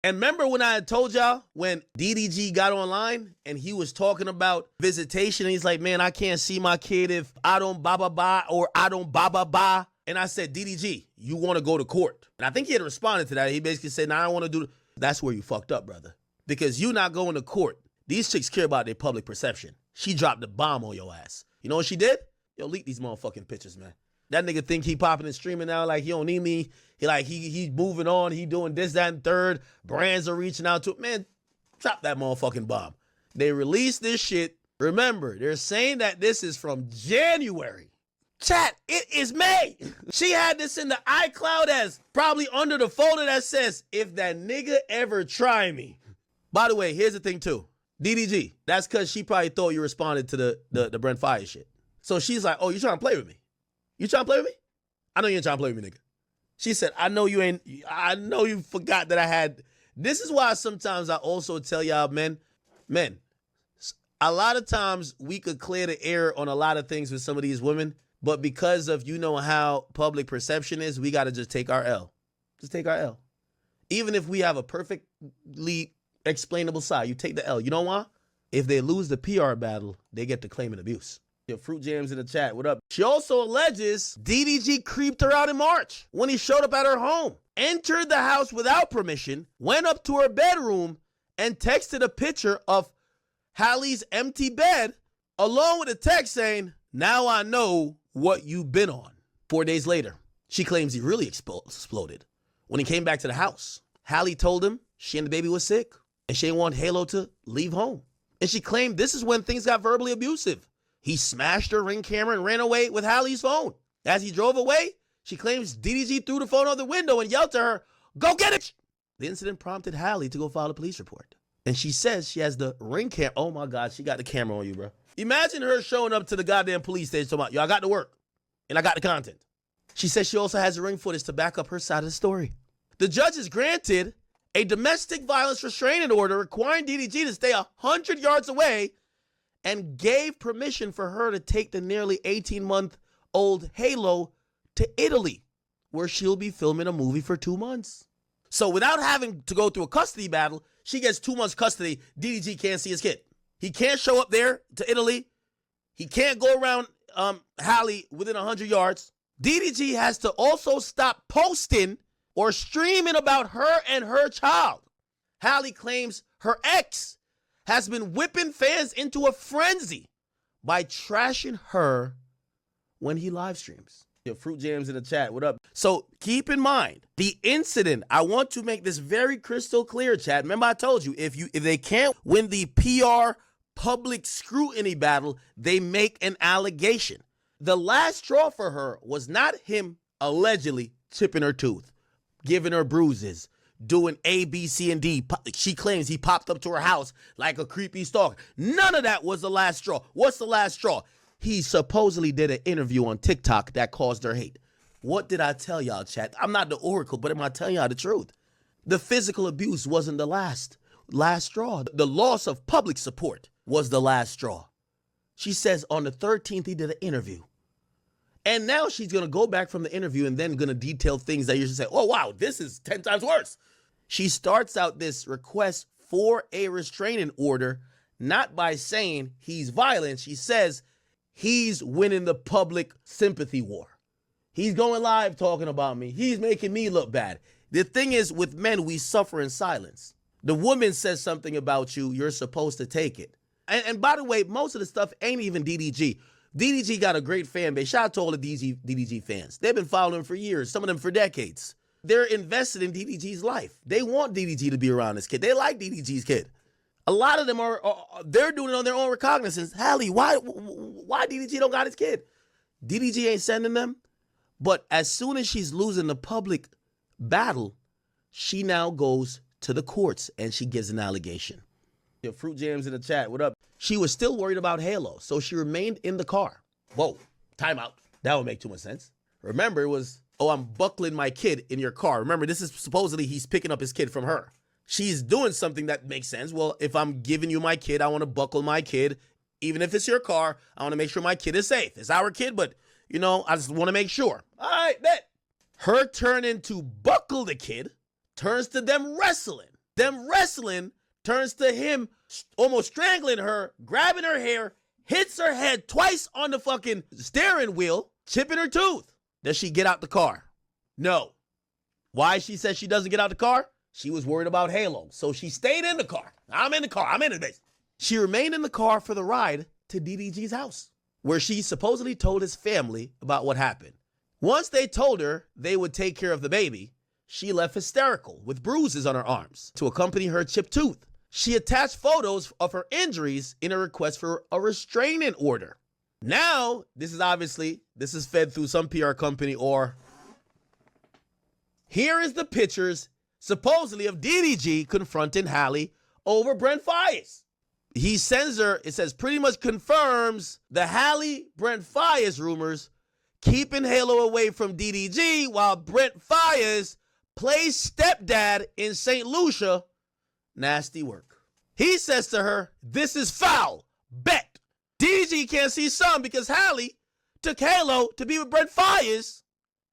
And remember when I had told y'all when DDG got online and he was talking about visitation and he's like, man, I can't see my kid if I don't ba-ba-ba or I don't ba-ba-ba. And I said, DDG, you want to go to court? And I think he had responded to that. He basically said, nah, I don't want to do. That's where you fucked up, brother. Because you not going to court. These chicks care about their public perception. She dropped the bomb on your ass. You know what she did? Yo, leak these motherfucking pictures, man. That nigga think he popping and streaming now like he don't need me. He moving on. He doing this, that, and third. Brands are reaching out to it. Man, drop that motherfucking bomb. They released this shit. Remember, they're saying that this is from January. Chat, it is May. She had this in the iCloud as probably under the folder that says, if that nigga ever try me. By the way, here's the thing too. DDG, that's because she probably thought you responded to the Brent Fire shit. So she's like, oh, you trying to play with me? You trying to play with me? I know you ain't trying to play with me, nigga. She said, I know you forgot that I had. This is why sometimes I also tell y'all, men, a lot of times we could clear the air on a lot of things with some of these women, but because of, you know, how public perception is, we got to just take our L. Just take our L. Even if we have a perfectly explainable side, you take the L. You know why? If they lose the PR battle, they get to claim an abuse. Your Fruit Jams in the chat. What up? She also alleges DDG creeped her out in March when he showed up at her home, entered the house without permission, went up to her bedroom, and texted a picture of Halle's empty bed, along with a text saying, now I know what you've been on. 4 days later, she claims he really exploded. When he came back to the house, Halle told him she and the baby was sick, and she didn't want Halo to leave home. And she claimed this is when things got verbally abusive. He smashed her Ring camera and ran away with Halle's phone. As he drove away, she claims DDG threw the phone out the window and yelled to her, go get it! The incident prompted Halle to go file a police report. And she says she has the Ring camera. Oh my God, she got the camera on you, bro. Imagine her showing up to the goddamn police station talking about, yo, I got the work and I got the content. She says she also has the Ring footage to back up her side of the story. The judge has granted a domestic violence restraining order requiring DDG to stay 100 yards away and gave permission for her to take the nearly 18-month-old Halo to Italy, where she'll be filming a movie for 2 months. So without having to go through a custody battle, she gets 2 months custody. DDG can't see his kid. He can't show up there to Italy. He can't go around Halle within 100 yards. DDG has to also stop posting or streaming about her and her child. Halle claims her ex has been whipping fans into a frenzy by trashing her when he live streams. Your Fruit Jams in the chat. What up? So keep in mind the incident. I want to make this very crystal clear, chat. Remember I told you if they can't win the PR public scrutiny battle, they make an allegation. The last straw for her was not him allegedly chipping her tooth, giving her bruises, doing A, B, C, and D. She claims he popped up to her house like a creepy stalker. None of that was the last straw. What's the last straw? He supposedly did an interview on TikTok that caused her hate. What did I tell y'all, chat? I'm not the oracle, but am I telling y'all the truth? The physical abuse wasn't the last straw. The loss of public support was the last straw. She says on the 13th he did an interview. And now she's going to go back from the interview and then going to detail things that you should say, oh, wow, this is 10 times worse. She starts out this request for a restraining order, not by saying he's violent. She says he's winning the public sympathy war. He's going live talking about me. He's making me look bad. The thing is, with men, we suffer in silence. The woman says something about you, you're supposed to take it. And by the way, most of the stuff ain't even DDG. DDG got a great fan base. Shout out to all the DDG fans. They've been following him for years, some of them for decades. They're invested in DDG's life. They want DDG to be around this kid. They like DDG's kid. A lot of them they're doing it on their own recognizance. Halle, why DDG don't got his kid? DDG ain't sending them. But as soon as she's losing the public battle, she now goes to the courts and she gives an allegation. Your Fruit Jams in the chat. What up? She was still worried about Halo, so she remained in the car. Whoa, time out. That would make too much sense. Remember, it was, oh, I'm buckling my kid in your car. Remember, this is supposedly he's picking up his kid from her. She's doing something that makes sense. Well, if I'm giving you my kid, I want to buckle my kid. Even if it's your car, I want to make sure my kid is safe. It's our kid, but, you know, I just want to make sure. All right, bet. Her turn into buckle the kid turns to them wrestling. Them wrestling turns to him almost strangling her, grabbing her hair, hits her head twice on the fucking steering wheel, chipping her tooth. Does she get out the car? No. Why she says she doesn't get out the car? She was worried about Halo, so she stayed in the car. I'm in the car. I'm in the base. She remained in the car for the ride to DDG's house, where she supposedly told his family about what happened. Once they told her they would take care of the baby, she left hysterical with bruises on her arms to accompany her chipped tooth. She attached photos of her injuries in a request for a restraining order. Now, this is fed through some PR company, or here is the pictures supposedly of DDG confronting Halle over Brent Faiyaz. He sends her, it says, pretty much confirms the Halle-Brent Faiyaz rumors, keeping Halo away from DDG while Brent Faiyaz plays stepdad in St. Lucia. Nasty work. He says to her, this is foul. Bet. DDG can't see some because Halle took Halo to be with Brent Faiyaz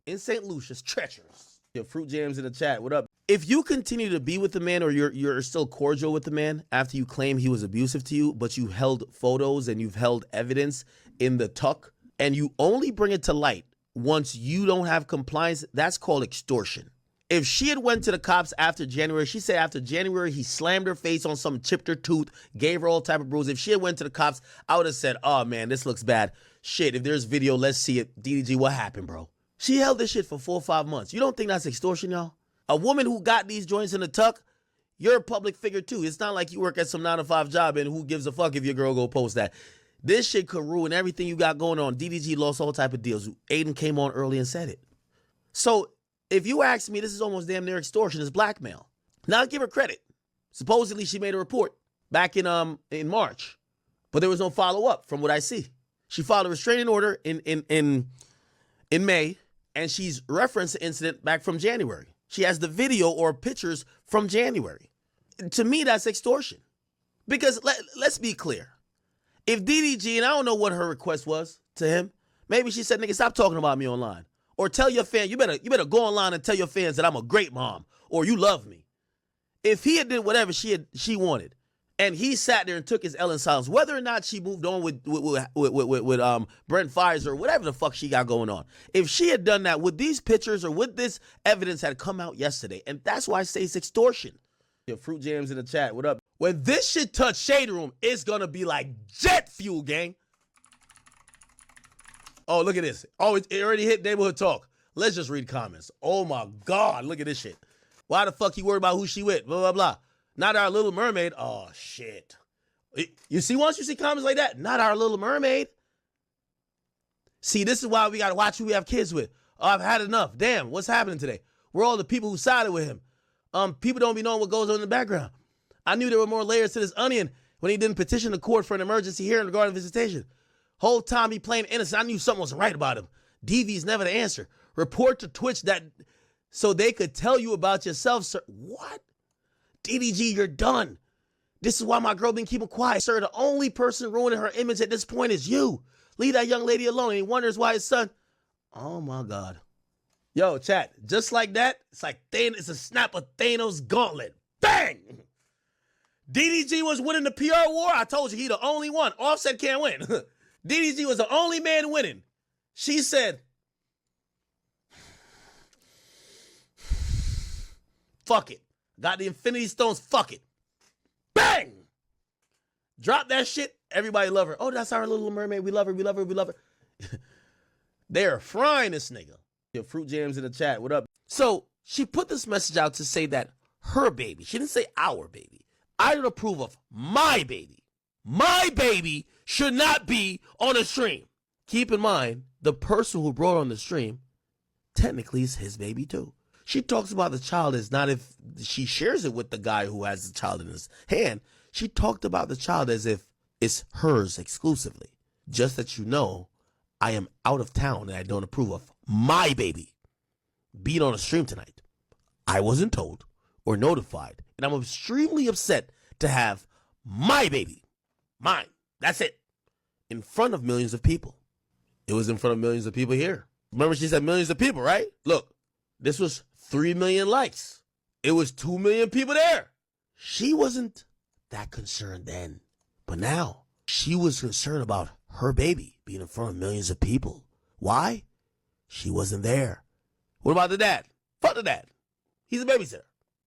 in St. Lucia. Treacherous. Yo, Fruit Jams in the chat. What up? If you continue to be with the man, or you're still cordial with the man after you claim he was abusive to you, but you held photos and you've held evidence in the tuck, and you only bring it to light once you don't have compliance, that's called extortion. If she had went to the cops after January, she said after January he slammed her face on something, chipped her tooth, gave her all type of bruises. If she had went to the cops, I would have said, oh man, this looks bad. Shit, if there's video, let's see it. DDG, what happened, bro? She held this shit for 4 or 5 months. You don't think that's extortion, y'all? A woman who got these joints in the tuck, you're a public figure too. It's not like you work at some 9-to-5 job and who gives a fuck if your girl go post that. This shit could ruin everything you got going on. DDG lost all type of deals. Aiden came on early and said it. So if you ask me, this is almost damn near extortion. It's blackmail. Now I'll give her credit. Supposedly she made a report back in March, but there was no follow-up from what I see. She filed a restraining order in May, and she's referenced the incident back from January. She has the video or pictures from January. To me, that's extortion. Because let's be clear. If DDG, and I don't know what her request was to him, maybe she said, nigga, stop talking about me online. Or tell your fan, you better go online and tell your fans that I'm a great mom, or you love me. If he had did whatever she wanted, and he sat there and took his L in silence, whether or not she moved on with Brent Faiyaz or whatever the fuck she got going on, if she had done that, would these pictures or would this evidence had come out yesterday? And that's why I say it's extortion. Your Fruit Jams in the chat. What up? When this shit touch Shade Room, it's gonna be like jet fuel, gang. Oh, look at this. Oh, it already hit Neighborhood Talk. Let's just read comments. Oh my God, look at this shit. Why the fuck you worried about who she with? Blah, blah, blah. Not our Little Mermaid. Oh, shit. You see, once you see comments like that, not our Little Mermaid. See, this is why we got to watch who we have kids with. Oh, I've had enough. Damn, what's happening today? We're all the people who sided with him. People don't be knowing what goes on in the background. I knew there were more layers to this onion when he didn't petition the court for an emergency hearing regarding visitation. Whole time he playing innocent. I knew something wasn't right about him. DV's never the answer. Report to Twitch that so they could tell you about yourself, sir. What? DDG, you're done. This is why my girl been keeping quiet, sir. The only person ruining her image at this point is you. Leave that young lady alone. And he wonders why his son. Oh my God. Yo, chat. Just like that, it's like it's a snap of Thanos' gauntlet. Bang! DDG was winning the PR war. I told you he the only one. Offset can't win. DDG was the only man winning. She said, fuck it. Got the Infinity Stones, fuck it. Bang! Drop that shit. Everybody love her. Oh, that's our Little Mermaid. We love her, we love her, we love her. They're frying this nigga. Your Fruit Jams in the chat. What up? So she put this message out to say that her baby, she didn't say our baby, I don't approve of my baby. My baby should not be on a stream. Keep in mind, the person who brought on the stream technically is his baby too. She talks about the child as not if she shares it with the guy who has the child in his hand. She talked about the child as if it's hers exclusively. Just that you know, I am out of town and I don't approve of my baby being on a stream tonight. I wasn't told or notified, and I'm extremely upset to have my baby, mine, that's it, in front of millions of people. It was in front of millions of people here. Remember she said millions of people, right? Look, this was 3 million likes. It was 2 million people there. She wasn't that concerned then. But now, she was concerned about her baby being in front of millions of people. Why? She wasn't there. What about the dad? Fuck the dad. He's a babysitter.